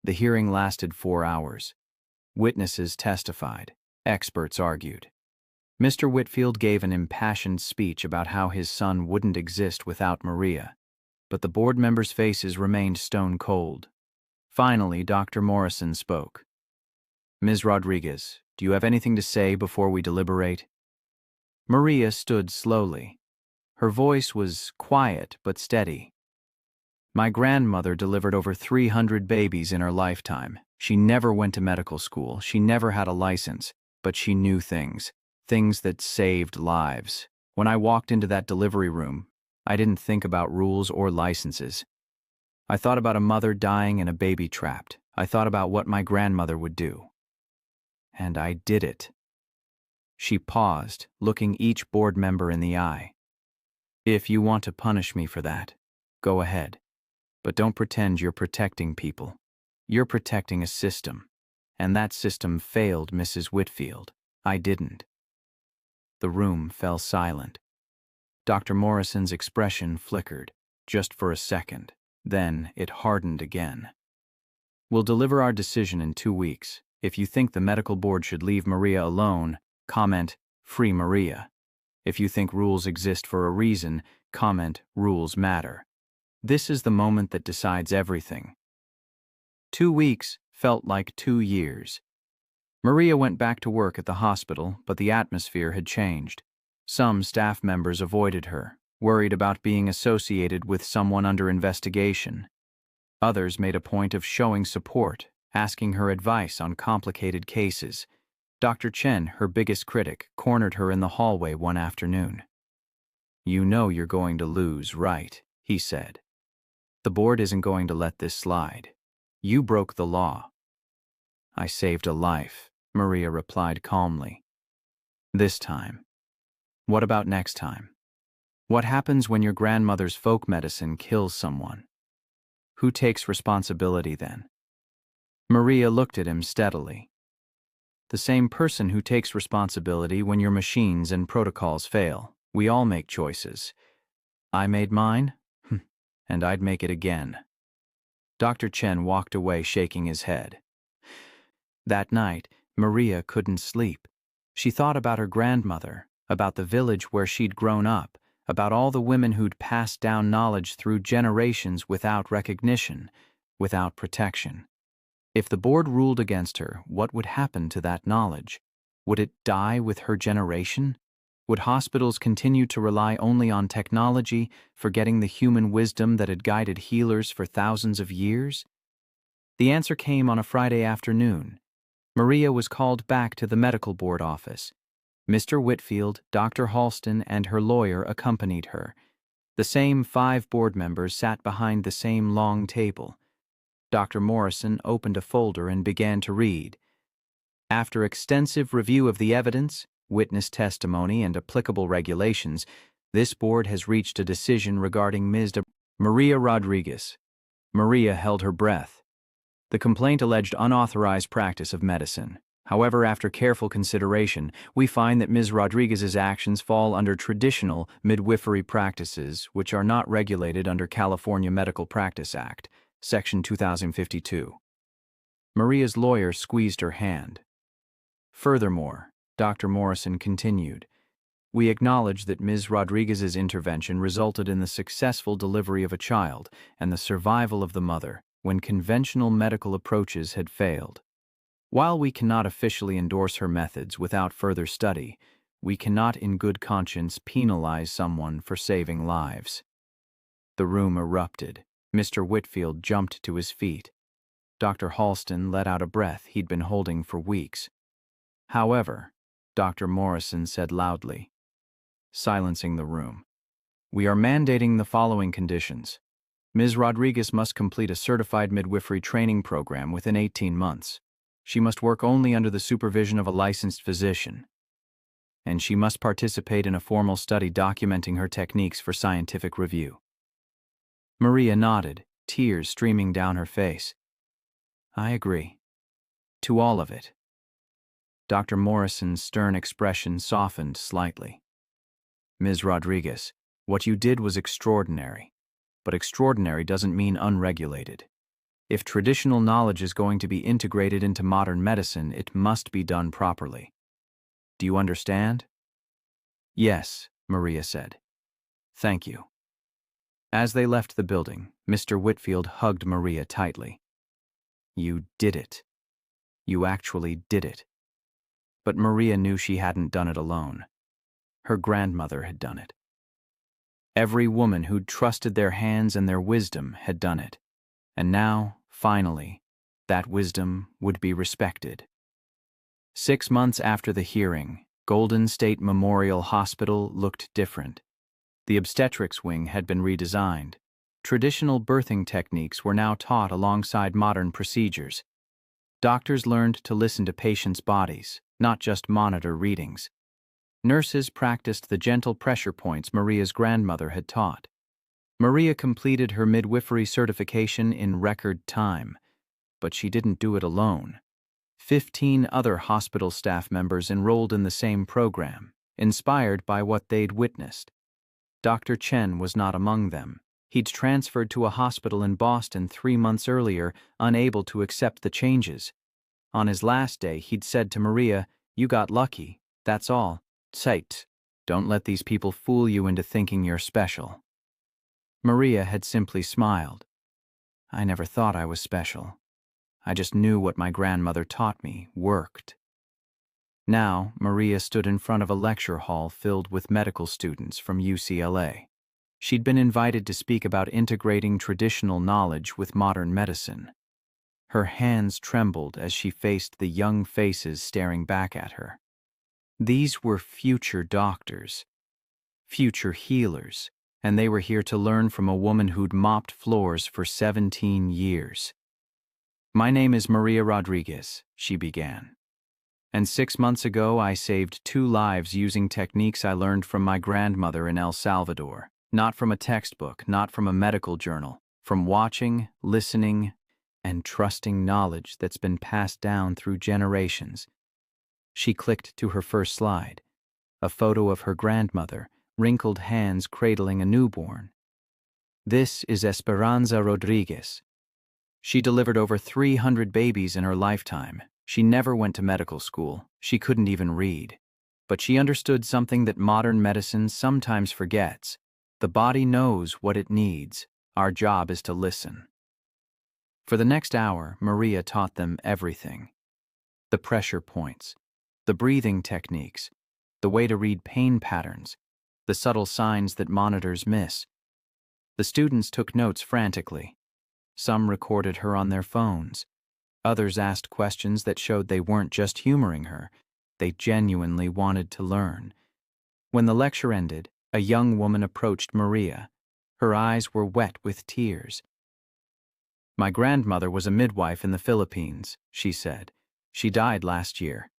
The hearing lasted 4 hours. Witnesses testified. Experts argued. Mr. Whitfield gave an impassioned speech about how his son wouldn't exist without Maria, but the board members' faces remained stone cold. Finally, Dr. Morrison spoke. Ms. Rodriguez, do you have anything to say before we deliberate? Maria stood slowly. Her voice was quiet but steady. My grandmother delivered over 300 babies in her lifetime. She never went to medical school. She never had a license, but she knew things that saved lives. When I walked into that delivery room, I didn't think about rules or licenses. I thought about a mother dying and a baby trapped. I thought about what my grandmother would do. And I did it. She paused, looking each board member in the eye. If you want to punish me for that, go ahead. But don't pretend you're protecting people. You're protecting a system. And that system failed Mrs. Whitfield. I didn't. The room fell silent. Dr. Morrison's expression flickered, just for a second. Then it hardened again. We'll deliver our decision in 2 weeks. If you think the medical board should leave Maria alone, comment, Free Maria. If you think rules exist for a reason, comment, Rules matter. This is the moment that decides everything. 2 weeks felt like 2 years. Maria went back to work at the hospital, but the atmosphere had changed. Some staff members avoided her, worried about being associated with someone under investigation. Others made a point of showing support, asking her advice on complicated cases. Dr. Chen, her biggest critic, cornered her in the hallway one afternoon. "You know you're going to lose, right?" he said. "The board isn't going to let this slide. You broke the law." "I saved a life," Maria replied calmly. "This time. What about next time? What happens when your grandmother's folk medicine kills someone? Who takes responsibility then?" Maria looked at him steadily. "The same person who takes responsibility when your machines and protocols fail. We all make choices. I made mine, and I'd make it again." Dr. Chen walked away shaking his head. That night, Maria couldn't sleep. She thought about her grandmother, about the village where she'd grown up, about all the women who'd passed down knowledge through generations without recognition, without protection. If the board ruled against her, what would happen to that knowledge? Would it die with her generation? Would hospitals continue to rely only on technology, forgetting the human wisdom that had guided healers for thousands of years? The answer came on a Friday afternoon. Maria was called back to the medical board office. Mr. Whitfield, Dr. Halston, and her lawyer accompanied her. The same 5 board members sat behind the same long table. Dr. Morrison opened a folder and began to read. After extensive review of the evidence, witness testimony, and applicable regulations, this board has reached a decision regarding Ms. Maria Rodriguez. Maria held her breath. The complaint alleged unauthorized practice of medicine. However, after careful consideration, we find that Ms. Rodriguez's actions fall under traditional midwifery practices, which are not regulated under California Medical Practice Act, Section 2052. Maria's lawyer squeezed her hand. Furthermore, Dr. Morrison continued, "We acknowledge that Ms. Rodriguez's intervention resulted in the successful delivery of a child and the survival of the mother when conventional medical approaches had failed. While we cannot officially endorse her methods without further study, we cannot in good conscience penalize someone for saving lives." The room erupted. Mr. Whitfield jumped to his feet. Dr. Halston let out a breath he'd been holding for weeks. "However," Dr. Morrison said loudly, silencing the room, "we are mandating the following conditions. Ms. Rodriguez must complete a certified midwifery training program within 18 months. She must work only under the supervision of a licensed physician. And she must participate in a formal study documenting her techniques for scientific review." Maria nodded, tears streaming down her face. "I agree. To all of it." Dr. Morrison's stern expression softened slightly. "Ms. Rodriguez, what you did was extraordinary. But extraordinary doesn't mean unregulated. If traditional knowledge is going to be integrated into modern medicine, it must be done properly. Do you understand?" "Yes," Maria said. "Thank you." As they left the building, Mr. Whitfield hugged Maria tightly. "You did it. You actually did it." But Maria knew she hadn't done it alone. Her grandmother had done it. Every woman who'd trusted their hands and their wisdom had done it. And now, finally, that wisdom would be respected. 6 months after the hearing, Golden State Memorial Hospital looked different. The obstetrics wing had been redesigned. Traditional birthing techniques were now taught alongside modern procedures. Doctors learned to listen to patients' bodies, not just monitor readings. Nurses practiced the gentle pressure points Maria's grandmother had taught. Maria completed her midwifery certification in record time, but she didn't do it alone. 15 other hospital staff members enrolled in the same program, inspired by what they'd witnessed. Dr. Chen was not among them. He'd transferred to a hospital in Boston 3 months earlier, unable to accept the changes. On his last day, he'd said to Maria, "You got lucky, that's all. Sight. Don't let these people fool you into thinking you're special." Maria had simply smiled. "I never thought I was special. I just knew what my grandmother taught me worked." Now, Maria stood in front of a lecture hall filled with medical students from UCLA. She'd been invited to speak about integrating traditional knowledge with modern medicine. Her hands trembled as she faced the young faces staring back at her. These were future doctors, future healers, and they were here to learn from a woman who'd mopped floors for 17 years. "My name is Maria Rodriguez," she began. "And 6 months ago I saved 2 lives using techniques I learned from my grandmother in El Salvador. Not from a textbook, not from a medical journal, from watching, listening, and trusting knowledge that's been passed down through generations." She clicked to her first slide, a photo of her grandmother, wrinkled hands cradling a newborn. "This is Esperanza Rodriguez. She delivered over 300 babies in her lifetime. She never went to medical school. She couldn't even read. But she understood something that modern medicine sometimes forgets. The body knows what it needs. Our job is to listen." For the next hour, Maria taught them everything. The pressure points, the breathing techniques, the way to read pain patterns, the subtle signs that monitors miss. The students took notes frantically. Some recorded her on their phones. Others asked questions that showed they weren't just humoring her. They genuinely wanted to learn. When the lecture ended, a young woman approached Maria. Her eyes were wet with tears. "My grandmother was a midwife in the Philippines," she said. "She died last year.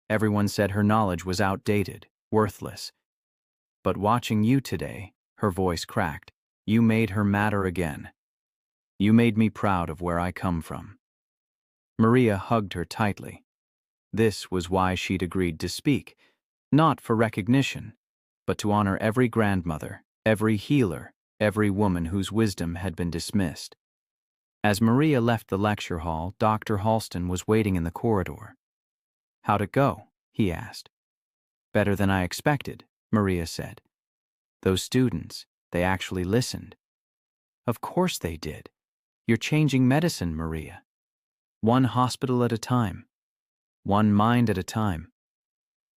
Everyone said her knowledge was outdated, worthless. But watching you today," her voice cracked, "you made her matter again. You made me proud of where I come from." Maria hugged her tightly. This was why she'd agreed to speak, not for recognition, but to honor every grandmother, every healer, every woman whose wisdom had been dismissed. As Maria left the lecture hall, Dr. Halston was waiting in the corridor. "How'd it go?" he asked. "Better than I expected," Maria said. "Those students, they actually listened." "Of course they did. You're changing medicine, Maria. One hospital at a time. One mind at a time."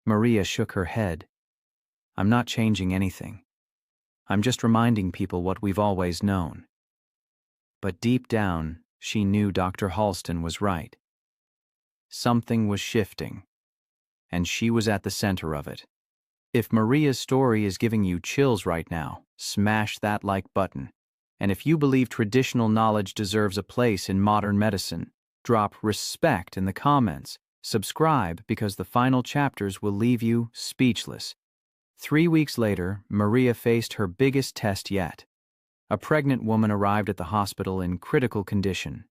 Maria shook her head. "I'm not changing anything. I'm just reminding people what we've always known." But deep down, she knew Dr. Halston was right. Something was shifting, and she was at the center of it. If Maria's story is giving you chills right now, smash that like button. And if you believe traditional knowledge deserves a place in modern medicine, drop respect in the comments. Subscribe because the final chapters will leave you speechless. 3 weeks later, Maria faced her biggest test yet. A pregnant woman arrived at the hospital in critical condition.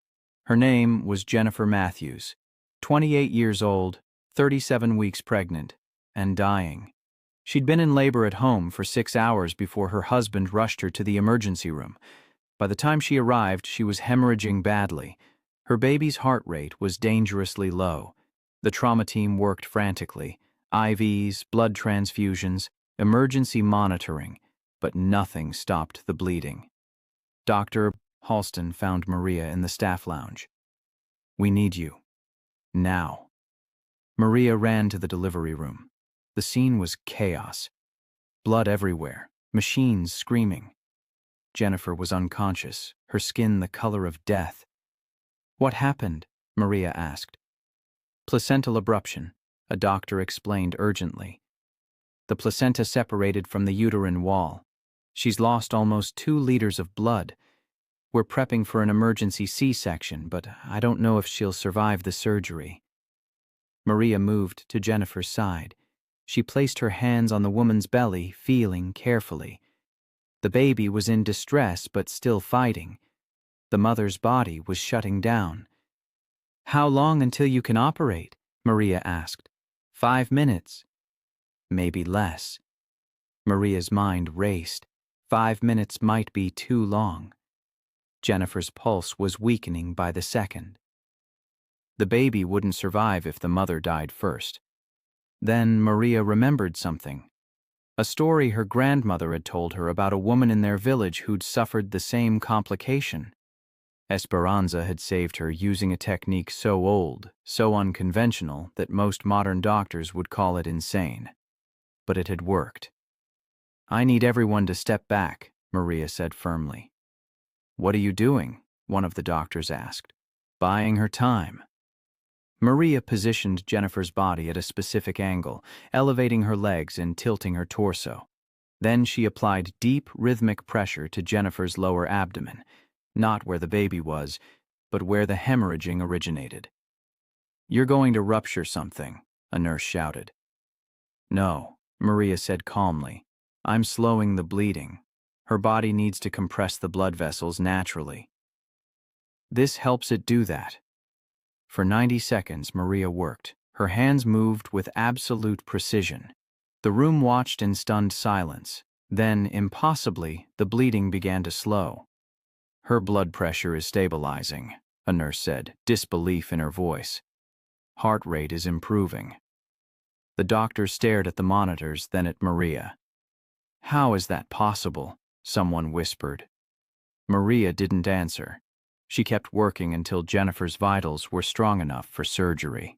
Her name was Jennifer Matthews, 28 years old, 37 weeks pregnant, and dying. She'd been in labor at home for 6 hours before her husband rushed her to the emergency room. By the time she arrived, she was hemorrhaging badly. Her baby's heart rate was dangerously low. The trauma team worked frantically. IVs, blood transfusions, emergency monitoring, but nothing stopped the bleeding. Dr. Halston found Maria in the staff lounge. "We need you. Now." Maria ran to the delivery room. The scene was chaos. Blood everywhere, machines screaming. Jennifer was unconscious, her skin the color of death. "What happened?" Maria asked. "Placental abruption," a doctor explained urgently. "The placenta separated from the uterine wall. She's lost almost 2 liters of blood. We're prepping for an emergency C-section, but I don't know if she'll survive the surgery." Maria moved to Jennifer's side. She placed her hands on the woman's belly, feeling carefully. The baby was in distress but still fighting. The mother's body was shutting down. "How long until you can operate?" Maria asked. 5 minutes. Maybe less. Maria's mind raced. 5 minutes might be too long. Jennifer's pulse was weakening by the second. The baby wouldn't survive if the mother died first. Then Maria remembered something. A story her grandmother had told her about a woman in their village who'd suffered the same complication. Esperanza had saved her using a technique so old, so unconventional, that most modern doctors would call it insane. But it had worked. "I need everyone to step back," Maria said firmly. "What are you doing?" one of the doctors asked. "Buying her time." Maria positioned Jennifer's body at a specific angle, elevating her legs and tilting her torso. Then she applied deep, rhythmic pressure to Jennifer's lower abdomen, not where the baby was, but where the hemorrhaging originated. "You're going to rupture something," a nurse shouted. "No," Maria said calmly. "I'm slowing the bleeding. Her body needs to compress the blood vessels naturally. This helps it do that." For 90 seconds, Maria worked. Her hands moved with absolute precision. The room watched in stunned silence. Then, impossibly, the bleeding began to slow. "Her blood pressure is stabilizing," a nurse said, disbelief in her voice. "Heart rate is improving." The doctor stared at the monitors, then at Maria. "How is that possible?" someone whispered. Maria didn't answer. She kept working until Jennifer's vitals were strong enough for surgery.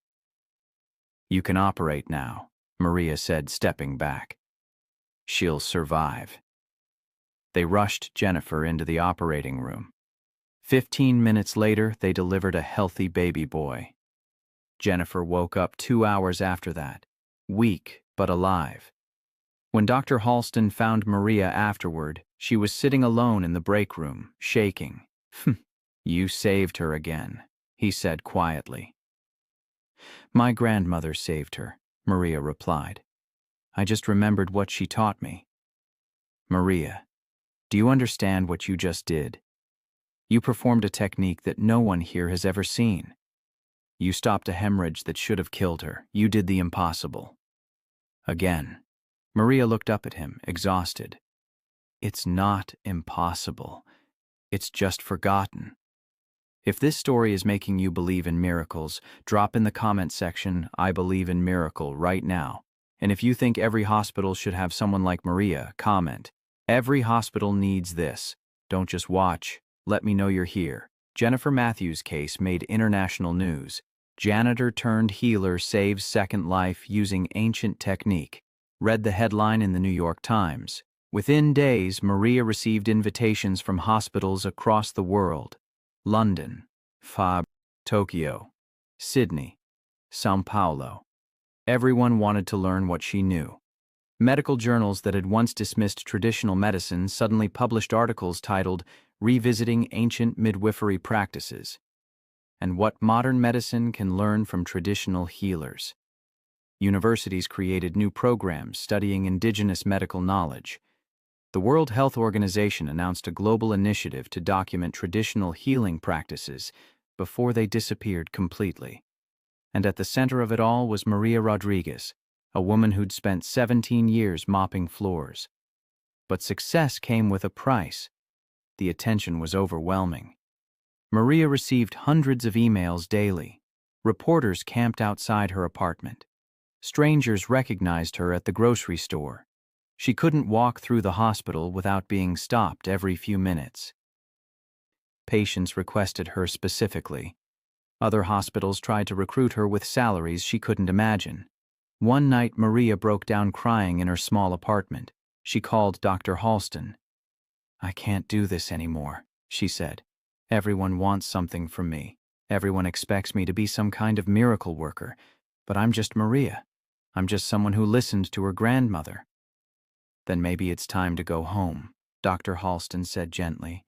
"You can operate now," Maria said, stepping back. "She'll survive." They rushed Jennifer into the operating room. 15 minutes later, they delivered a healthy baby boy. Jennifer woke up 2 hours after that, weak but alive. When Dr. Halston found Maria afterward, she was sitting alone in the break room, shaking. "You saved her again," he said quietly. "My grandmother saved her," Maria replied. "I just remembered what she taught me." "Maria, do you understand what you just did? You performed a technique that no one here has ever seen. You stopped a hemorrhage that should have killed her. You did the impossible." Again, Maria looked up at him, exhausted. "It's not impossible. It's just forgotten." If this story is making you believe in miracles, drop in the comment section, "I believe in miracle," right now. And if you think every hospital should have someone like Maria, comment, "Every hospital needs this." Don't just watch. Let me know you're here. Jennifer Matthews' case made international news. Janitor turned healer saves second life using ancient technique. Read the headline in the New York Times. Within days, Maria received invitations from hospitals across the world. London, Tokyo, Sydney, São Paulo. Everyone wanted to learn what she knew. Medical journals that had once dismissed traditional medicine suddenly published articles titled "Revisiting Ancient Midwifery Practices" and "What Modern Medicine Can Learn from Traditional Healers." Universities created new programs studying indigenous medical knowledge. The World Health Organization announced a global initiative to document traditional healing practices before they disappeared completely. And at the center of it all was Maria Rodriguez, a woman who'd spent 17 years mopping floors. But success came with a price. The attention was overwhelming. Maria received hundreds of emails daily. Reporters camped outside her apartment. Strangers recognized her at the grocery store. She couldn't walk through the hospital without being stopped every few minutes. Patients requested her specifically. Other hospitals tried to recruit her with salaries she couldn't imagine. One night, Maria broke down crying in her small apartment. She called Dr. Halston. "I can't do this anymore," she said. "Everyone wants something from me. Everyone expects me to be some kind of miracle worker. But I'm just Maria. I'm just someone who listened to her grandmother." "Then maybe it's time to go home," Dr. Halston said gently.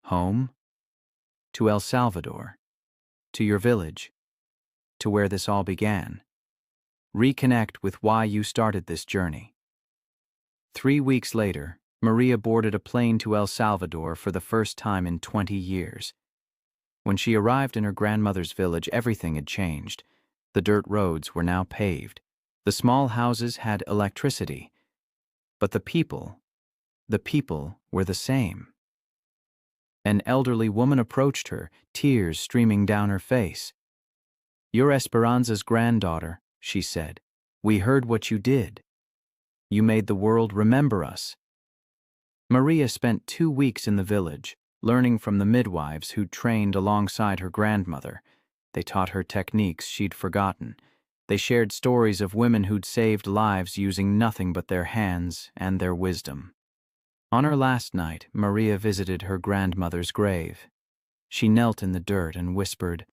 "Home?" "To El Salvador. To your village. To where this all began. Reconnect with why you started this journey." 3 weeks later, Maria boarded a plane to El Salvador for the first time in 20 years. When she arrived in her grandmother's village, everything had changed. The dirt roads were now paved. The small houses had electricity. But the people were the same. An elderly woman approached her, tears streaming down her face. "You're Esperanza's granddaughter," she said. "We heard what you did. You made the world remember us." Maria spent 2 weeks in the village, learning from the midwives who'd trained alongside her grandmother. They taught her techniques she'd forgotten. They shared stories of women who'd saved lives using nothing but their hands and their wisdom. On her last night, Maria visited her grandmother's grave. She knelt in the dirt and whispered,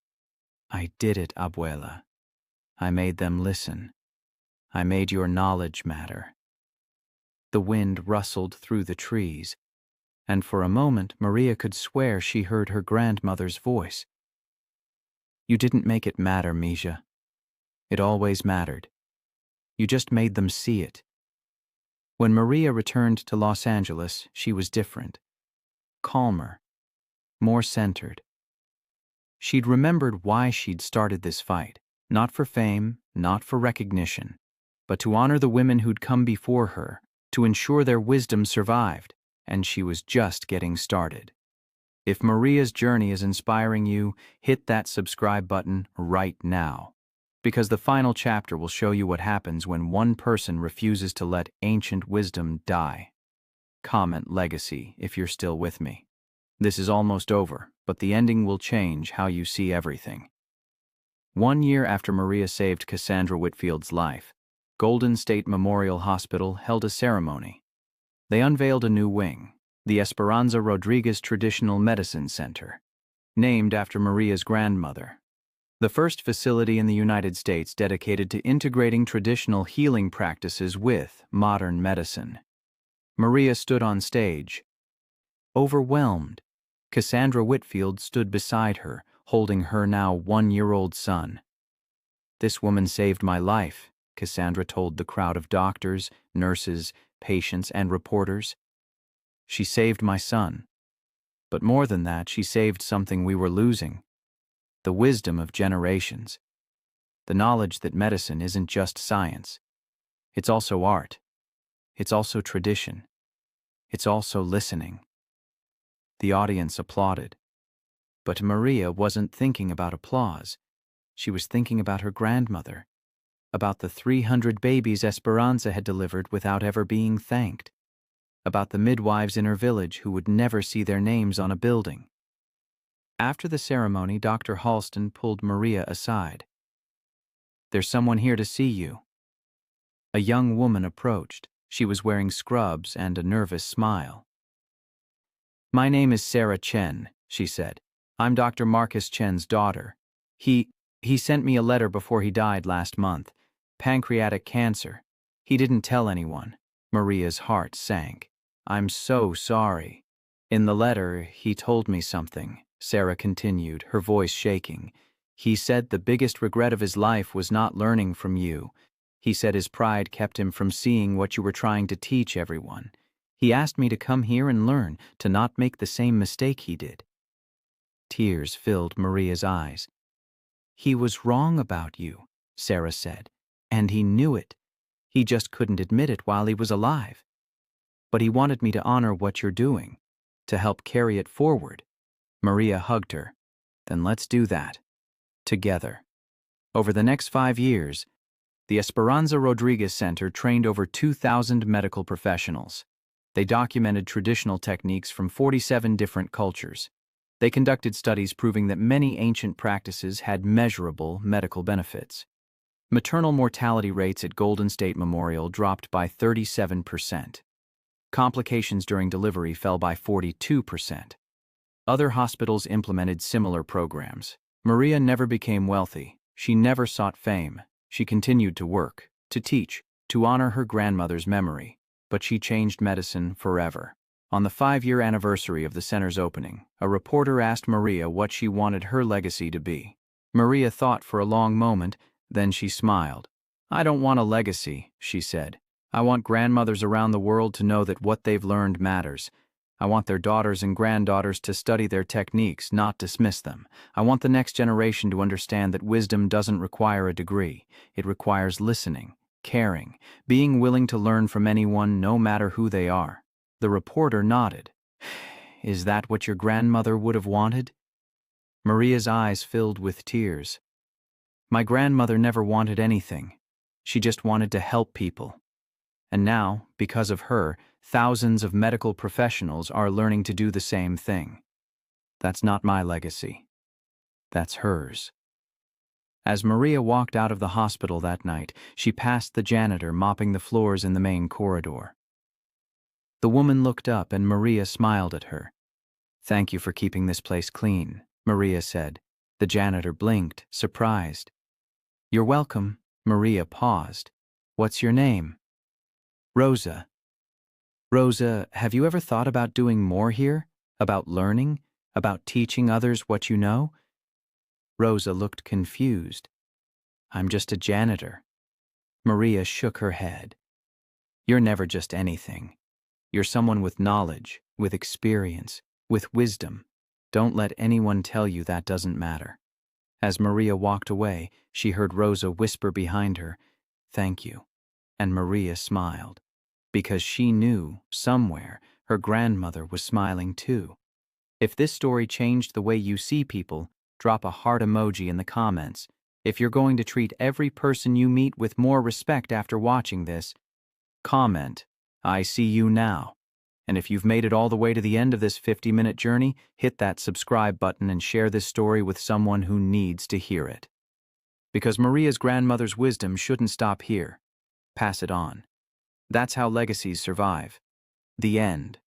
"I did it, abuela. I made them listen. I made your knowledge matter." The wind rustled through the trees, and for a moment Maria could swear she heard her grandmother's voice. "You didn't make it matter, Misha. It always mattered. You just made them see it." When Maria returned to Los Angeles, she was different. Calmer. More centered. She'd remembered why she'd started this fight. Not for fame, not for recognition, but to honor the women who'd come before her, to ensure their wisdom survived, and she was just getting started. If Maria's journey is inspiring you, hit that subscribe button right now, because the final chapter will show you what happens when one person refuses to let ancient wisdom die. Comment legacy if you're still with me. This is almost over, but the ending will change how you see everything. 1 year after Maria saved Cassandra Whitfield's life, Golden State Memorial Hospital held a ceremony. They unveiled a new wing, the Esperanza Rodriguez Traditional Medicine Center, named after Maria's grandmother. The first facility in the United States dedicated to integrating traditional healing practices with modern medicine. Maria stood on stage. Overwhelmed, Cassandra Whitfield stood beside her, holding her now 1-year-old son. "This woman saved my life," Cassandra told the crowd of doctors, nurses, patients, and reporters. "She saved my son. But more than that, she saved something we were losing. The wisdom of generations. The knowledge that medicine isn't just science. It's also art. It's also tradition. It's also listening." The audience applauded. But Maria wasn't thinking about applause. She was thinking about her grandmother, about the 300 babies Esperanza had delivered without ever being thanked, about the midwives in her village who would never see their names on a building. After the ceremony, Dr. Halston pulled Maria aside. "There's someone here to see you." A young woman approached. She was wearing scrubs and a nervous smile. "My name is Sarah Chen," she said. "I'm Dr. Marcus Chen's daughter. He sent me a letter before he died last month. Pancreatic cancer. He didn't tell anyone." Maria's heart sank. "I'm so sorry." "In the letter, he told me something," Sarah continued, her voice shaking. "He said the biggest regret of his life was not learning from you. He said his pride kept him from seeing what you were trying to teach everyone. He asked me to come here and learn, to not make the same mistake he did." Tears filled Maria's eyes. "He was wrong about you," Sarah said, "and he knew it. He just couldn't admit it while he was alive. But he wanted me to honor what you're doing, to help carry it forward." Maria hugged her. "Then let's do that. Together." Over the next 5 years, the Esperanza Rodriguez Center trained over 2,000 medical professionals. They documented traditional techniques from 47 different cultures. They conducted studies proving that many ancient practices had measurable medical benefits. Maternal mortality rates at Golden State Memorial dropped by 37%. Complications during delivery fell by 42%. Other hospitals implemented similar programs. Maria never became wealthy. She never sought fame. She continued to work, to teach, to honor her grandmother's memory. But she changed medicine forever. On the 5-year anniversary of the center's opening, a reporter asked Maria what she wanted her legacy to be. Maria thought for a long moment, then she smiled. "I don't want a legacy," she said. "I want grandmothers around the world to know that what they've learned matters. I want their daughters and granddaughters to study their techniques, not dismiss them. I want the next generation to understand that wisdom doesn't require a degree. It requires listening, caring, being willing to learn from anyone, no matter who they are." The reporter nodded. "Is that what your grandmother would have wanted?" Maria's eyes filled with tears. "My grandmother never wanted anything. She just wanted to help people. And now, because of her, thousands of medical professionals are learning to do the same thing. That's not my legacy. That's hers. As Maria walked out of the hospital that night, she passed the janitor mopping the floors in the main corridor. The woman looked up and Maria smiled at her. "Thank you for keeping this place clean," Maria said. The janitor blinked, surprised. "You're welcome." Maria paused. "What's your name?" "Rosa." "Rosa, have you ever thought about doing more here? About learning? About teaching others what you know?" Rosa looked confused. "I'm just a janitor." Maria shook her head. "You're never just anything. You're someone with knowledge, with experience, with wisdom. Don't let anyone tell you that doesn't matter." As Maria walked away, she heard Rosa whisper behind her, "Thank you." And Maria smiled, because she knew, somewhere, her grandmother was smiling too. If this story changed the way you see people, drop a heart emoji in the comments. If you're going to treat every person you meet with more respect after watching this, comment, "I see you now." And if you've made it all the way to the end of this 50-minute journey, hit that subscribe button and share this story with someone who needs to hear it. Because Maria's grandmother's wisdom shouldn't stop here. Pass it on. That's how legacies survive. The end.